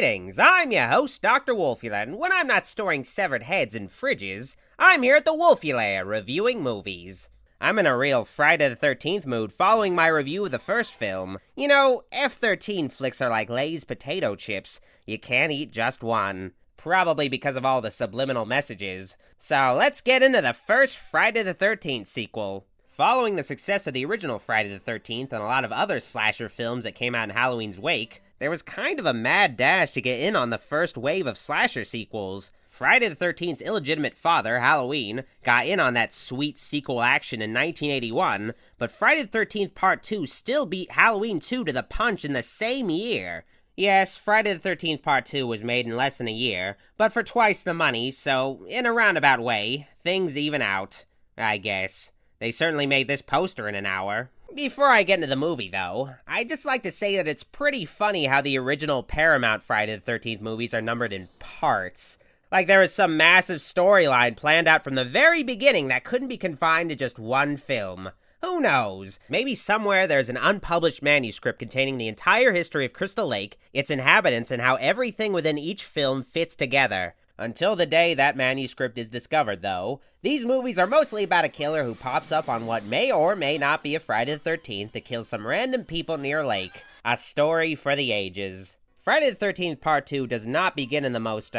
Greetings, I'm your host, Dr. Wolfula, and when I'm not storing severed heads in fridges, I'm here at the Wolfula reviewing movies. I'm in a real Friday the 13th mood following my review of the first film. You know, F-13 flicks are like Lay's potato chips. You can't eat just one. Probably because of all the subliminal messages. So let's get into the first Friday the 13th sequel. Following the success of the original Friday the 13th and a lot of other slasher films that came out in Halloween's wake, there was kind of a mad dash to get in on the first wave of slasher sequels. Friday the 13th's illegitimate father, Halloween, got in on that sweet sequel action in 1981, but Friday the 13th Part 2 still beat Halloween 2 to the punch in the same year. Yes, Friday the 13th Part 2 was made in less than a year, but for twice the money, so in a roundabout way, things even out, I guess. They certainly made this poster in an hour. Before I get into the movie, though, I'd just like to say that it's pretty funny how the original Paramount Friday the 13th movies are numbered in parts. Like there was some massive storyline planned out from the very beginning that couldn't be confined to just one film. Who knows? Maybe somewhere there's an unpublished manuscript containing the entire history of Crystal Lake, its inhabitants, and how everything within each film fits together. Until the day that manuscript is discovered, though, these movies are mostly about a killer who pops up on what may or may not be a Friday the 13th to kill some random people near a lake. A story for the ages. Friday the 13th Part 2 does not begin in the most,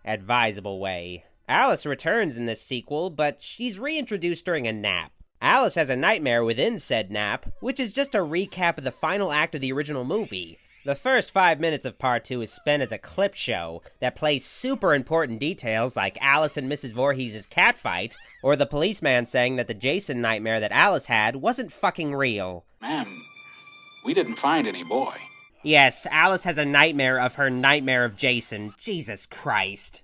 advisable way. Alice returns in this sequel, but she's reintroduced during a nap. Alice has a nightmare within said nap, which is just a recap of the final act of the original movie. The first 5 minutes of Part 2 is spent as a clip show that plays super important details like Alice and Mrs. Voorhees' catfight, or the policeman saying that the Jason nightmare that Alice had wasn't fucking real. Ma'am, we didn't find any boy. Yes, Alice has a nightmare of her nightmare of Jason. Jesus Christ.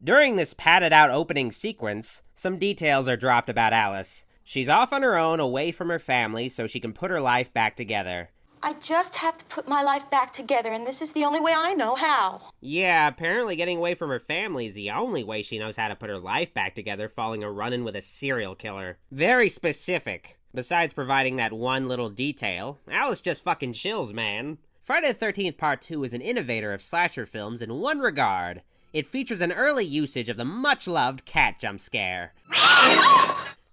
During this padded-out opening sequence, some details are dropped about Alice. She's off on her own, away from her family, so she can put her life back together. I just have to put my life back together, and this is the only way I know how. Yeah, apparently getting away from her family is the only way she knows how to put her life back together, following a run-in with a serial killer. Very specific. Besides providing that one little detail, Alice just fucking chills, man. Friday the 13th Part 2 is an innovator of slasher films in one regard. It features an early usage of the much-loved cat jump scare.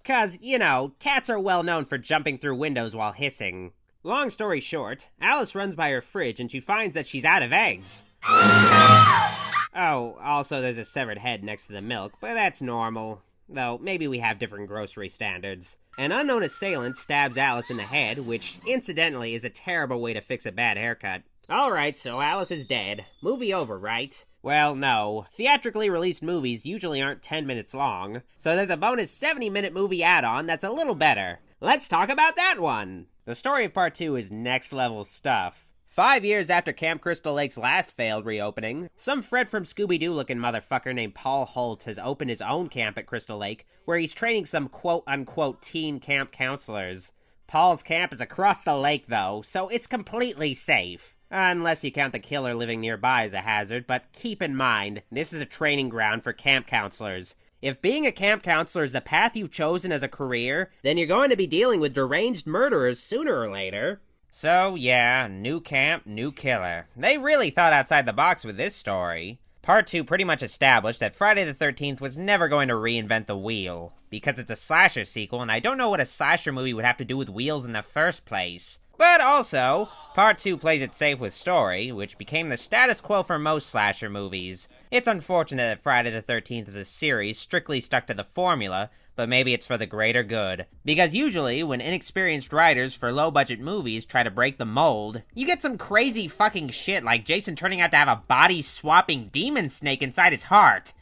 Cause, you know, cats are well known for jumping through windows while hissing. Long story short, Alice runs by her fridge and she finds that she's out of eggs. Oh, also there's a severed head next to the milk, but that's normal. Though, maybe we have different grocery standards. An unknown assailant stabs Alice in the head, which, incidentally, is a terrible way to fix a bad haircut. Alright, so Alice is dead. Movie over, right? Well, no. Theatrically released movies usually aren't 10 minutes long, so there's a bonus 70-minute movie add-on that's a little better. Let's talk about that one! The story of Part 2 is next-level stuff. 5 years after Camp Crystal Lake's last failed reopening, some Fred from Scooby-Doo looking motherfucker named Paul Holt has opened his own camp at Crystal Lake, where he's training some quote-unquote teen camp counselors. Paul's camp is across the lake, though, so it's completely safe. Unless you count the killer living nearby as a hazard, but keep in mind, this is a training ground for camp counselors. If being a camp counselor is the path you've chosen as a career, then you're going to be dealing with deranged murderers sooner or later. So yeah, new camp, new killer. They really thought outside the box with this story. Part 2 pretty much established that Friday the 13th was never going to reinvent the wheel, because it's a slasher sequel and I don't know what a slasher movie would have to do with wheels in the first place. But also, Part 2 plays it safe with story, which became the status quo for most slasher movies. It's unfortunate that Friday the 13th is a series strictly stuck to the formula, but maybe it's for the greater good. Because usually, when inexperienced writers for low-budget movies try to break the mold, you get some crazy fucking shit like Jason turning out to have a body-swapping demon snake inside his heart.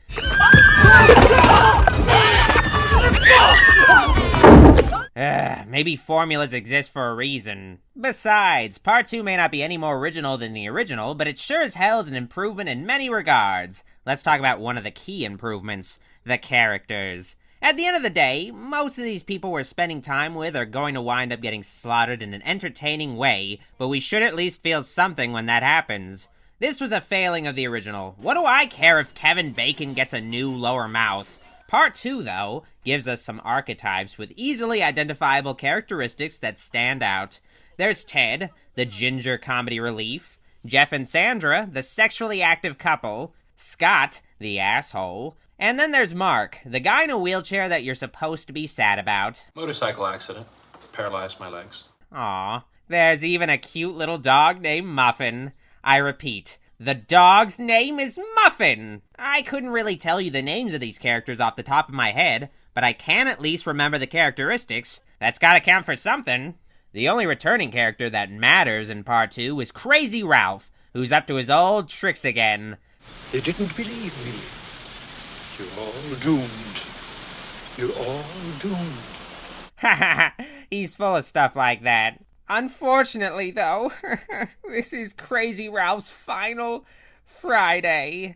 Maybe formulas exist for a reason. Besides, Part 2 may not be any more original than the original, but it sure as hell is an improvement in many regards. Let's talk about one of the key improvements, the characters. At the end of the day, most of these people we're spending time with are going to wind up getting slaughtered in an entertaining way, but we should at least feel something when that happens. This was a failing of the original. What do I care if Kevin Bacon gets a new lower mouth? Part 2, though, gives us some archetypes with easily identifiable characteristics that stand out. There's Ted, the ginger comedy relief. Jeff and Sandra, the sexually active couple, Scott, the asshole, and then there's Mark, the guy in a wheelchair that you're supposed to be sad about. Motorcycle accident. Paralyzed my legs. Aw, there's even a cute little dog named Muffin. I repeat, the dog's name is Muffin! I couldn't really tell you the names of these characters off the top of my head, but I can at least remember the characteristics. That's gotta count for something. The only returning character that matters in part 2 is Crazy Ralph, who's up to his old tricks again. They didn't believe me. You're all doomed. You're all doomed. Haha, he's full of stuff like that. Unfortunately, though, this is Crazy Ralph's final Friday.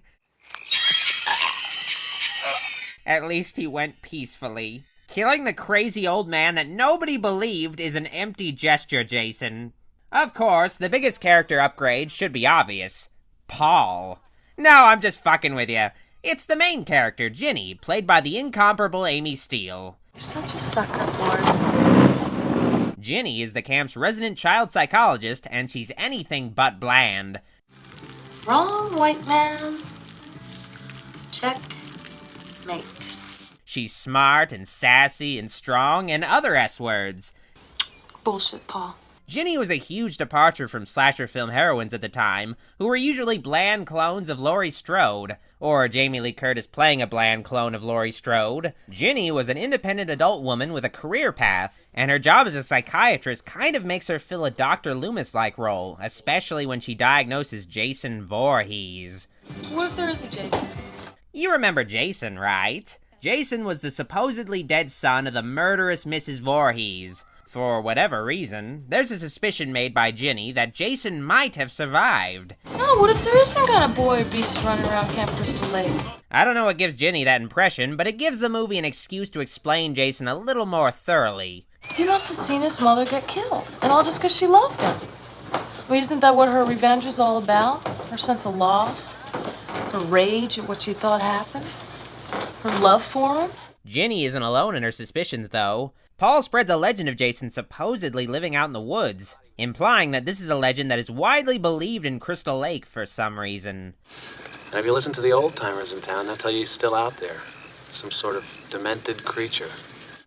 At least he went peacefully. Killing the crazy old man that nobody believed is an empty gesture, Jason. Of course, the biggest character upgrade should be obvious. Paul. No, I'm just fucking with you. It's the main character, Ginny, played by the incomparable Amy Steele. You're such a sucker, Ward. Ginny is the camp's resident child psychologist, and she's anything but bland. Wrong, white man. Check. Mate. She's smart and sassy and strong and other S-words. Bullshit, Paul. Ginny was a huge departure from slasher film heroines at the time, who were usually bland clones of Laurie Strode, or Jamie Lee Curtis playing a bland clone of Laurie Strode. Ginny was an independent adult woman with a career path, and her job as a psychiatrist kind of makes her fill a Dr. Loomis-like role, especially when she diagnoses Jason Voorhees. What if there is a Jason? You remember Jason, right? Jason was the supposedly dead son of the murderous Mrs. Voorhees. For whatever reason, there's a suspicion made by Ginny that Jason might have survived. No, what if there is some kind of boy or beast running around Camp Crystal Lake? I don't know what gives Ginny that impression, but it gives the movie an excuse to explain Jason a little more thoroughly. He must have seen his mother get killed, and all just because she loved him. I mean, isn't that what her revenge was all about? Her sense of loss? Her rage at what she thought happened? Her love for him? Ginny isn't alone in her suspicions, though. Paul spreads a legend of Jason supposedly living out in the woods, implying that this is a legend that is widely believed in Crystal Lake for some reason. Have you listened to the old-timers in town? They'll tell you he's still out there. Some sort of demented creature.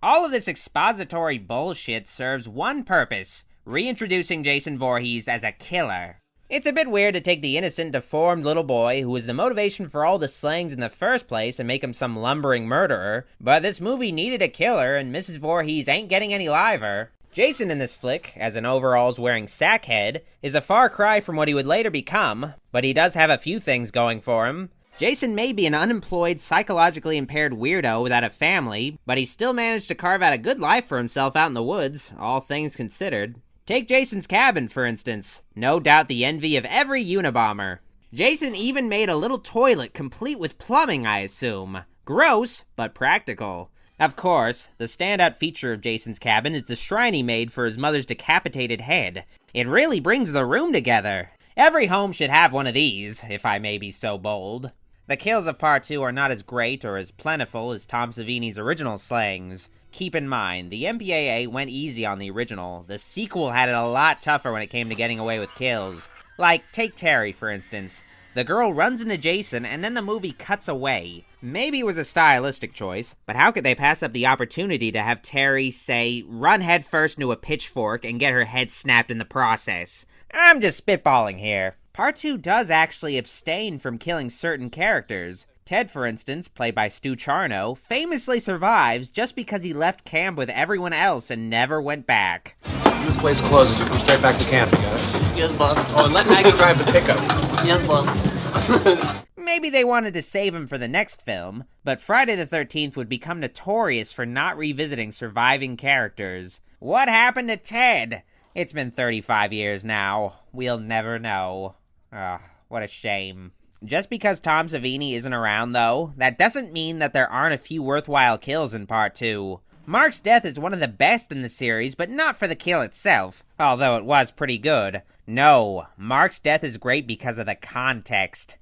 All of this expository bullshit serves one purpose: reintroducing Jason Voorhees as a killer. It's a bit weird to take the innocent, deformed little boy who was the motivation for all the slayings in the first place and make him some lumbering murderer, but this movie needed a killer and Mrs. Voorhees ain't getting any liver. Jason in this flick, as an overalls-wearing sackhead, is a far cry from what he would later become, but he does have a few things going for him. Jason may be an unemployed, psychologically impaired weirdo without a family, but he still managed to carve out a good life for himself out in the woods, all things considered. Take Jason's cabin, for instance. No doubt the envy of every Unabomber. Jason even made a little toilet complete with plumbing, I assume. Gross, but practical. Of course, the standout feature of Jason's cabin is the shrine he made for his mother's decapitated head. It really brings the room together. Every home should have one of these, if I may be so bold. The kills of Part 2 are not as great or as plentiful as Tom Savini's original slayings. Keep in mind, the MPAA went easy on the original. The sequel had it a lot tougher when it came to getting away with kills. Like, take Terry, for instance. The girl runs into Jason, and then the movie cuts away. Maybe it was a stylistic choice, but how could they pass up the opportunity to have Terry, say, run headfirst into a pitchfork and get her head snapped in the process? I'm just spitballing here. Part 2 does actually abstain from killing certain characters. Ted, for instance, played by Stu Charno, famously survives just because he left camp with everyone else and never went back. This place closes. You come straight back to camp, you got it? Yes, boss. Oh, and let Maggie drive the pickup. Yes, boss. Maybe they wanted to save him for the next film, but Friday the 13th would become notorious for not revisiting surviving characters. What happened to Ted? It's been 35 years now. We'll never know. Ugh, what a shame. Just because Tom Savini isn't around, though, that doesn't mean that there aren't a few worthwhile kills in Part 2. Mark's death is one of the best in the series, but not for the kill itself, although it was pretty good. No, Mark's death is great because of the context.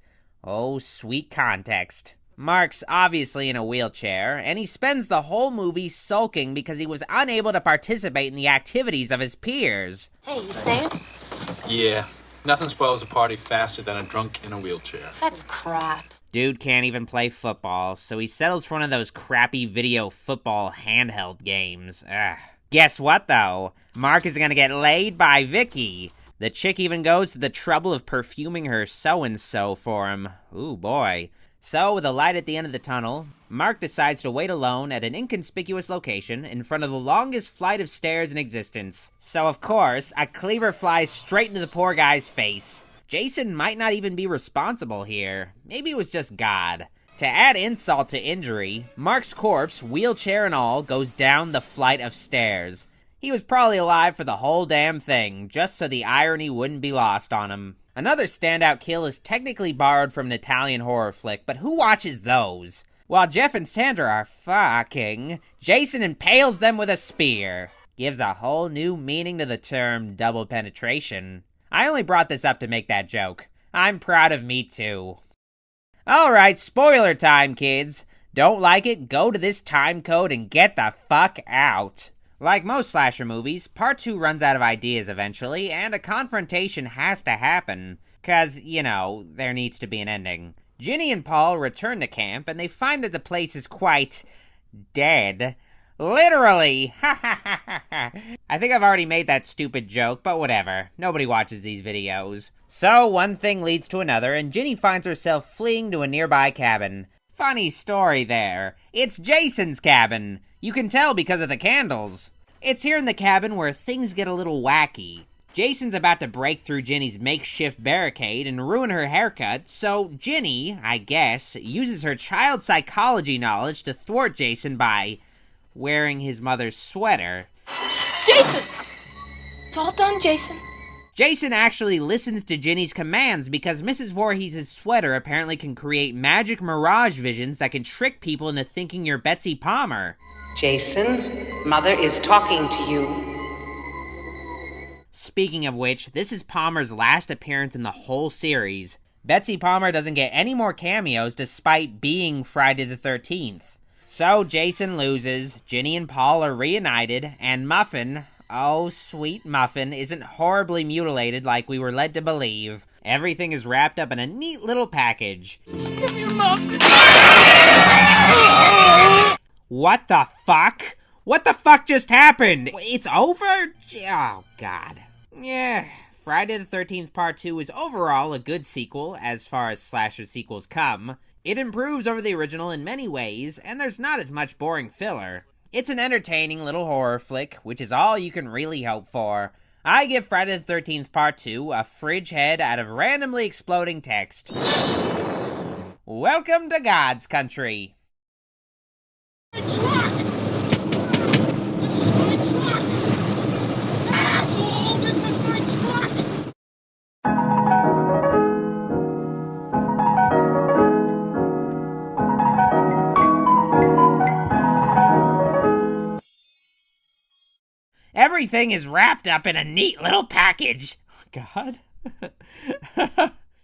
Oh, sweet context. Mark's obviously in a wheelchair, and he spends the whole movie sulking because he was unable to participate in the activities of his peers. Hey, you say it? Yeah, Nothing spoils a party faster than a drunk in a wheelchair. That's crap. Dude can't even play football, so he settles for one of those crappy video football handheld games. Ugh. Guess what, though? Mark is gonna get laid by Vicky. The chick even goes to the trouble of perfuming her so-and-so for him. Ooh, boy. So, with a light at the end of the tunnel, Mark decides to wait alone at an inconspicuous location in front of the longest flight of stairs in existence. So, of course, a cleaver flies straight into the poor guy's face. Jason might not even be responsible here. Maybe it was just God. To add insult to injury, Mark's corpse, wheelchair and all, goes down the flight of stairs. He was probably alive for the whole damn thing, just so the irony wouldn't be lost on him. Another standout kill is technically borrowed from an Italian horror flick, but who watches those? While Jeff and Sandra are fucking, Jason impales them with a spear. Gives a whole new meaning to the term double penetration. I only brought this up to make that joke. I'm proud of me too. Alright, spoiler time, kids. Don't like it? Go to this time code and get the fuck out. Like most slasher movies, Part 2 runs out of ideas eventually, and a confrontation has to happen. 'Cause, you know, there needs to be an ending. Ginny and Paul return to camp, and they find that the place is quite dead. Literally! Ha ha ha ha ha. I think I've already made that stupid joke, but whatever. Nobody watches these videos. So, one thing leads to another, and Ginny finds herself fleeing to a nearby cabin. Funny story there. It's Jason's cabin. You can tell because of the candles. It's here in the cabin where things get a little wacky. Jason's about to break through Ginny's makeshift barricade and ruin her haircut, so Ginny, I guess, uses her child psychology knowledge to thwart Jason by wearing his mother's sweater. Jason! It's all done, Jason. Jason actually listens to Ginny's commands because Mrs. Voorhees' sweater apparently can create magic mirage visions that can trick people into thinking you're Betsy Palmer. Jason, Mother is talking to you. Speaking of which, this is Palmer's last appearance in the whole series. Betsy Palmer doesn't get any more cameos despite being Friday the 13th. So Jason loses, Ginny and Paul are reunited, and Muffin, oh sweet Muffin, isn't horribly mutilated like we were led to believe. Everything is wrapped up in a neat little package. Give me your Muffin. What the fuck? What the fuck just happened? It's over? Oh, God. Yeah, Friday the 13th Part 2 is overall a good sequel as far as slasher sequels come. It improves over the original in many ways, and there's not as much boring filler. It's an entertaining little horror flick, which is all you can really hope for. I give Friday the 13th Part 2 a fridge head out of randomly exploding text. Welcome to God's country. My truck! This is my truck! Asshole! This is my truck! Everything is wrapped up in a neat little package. God.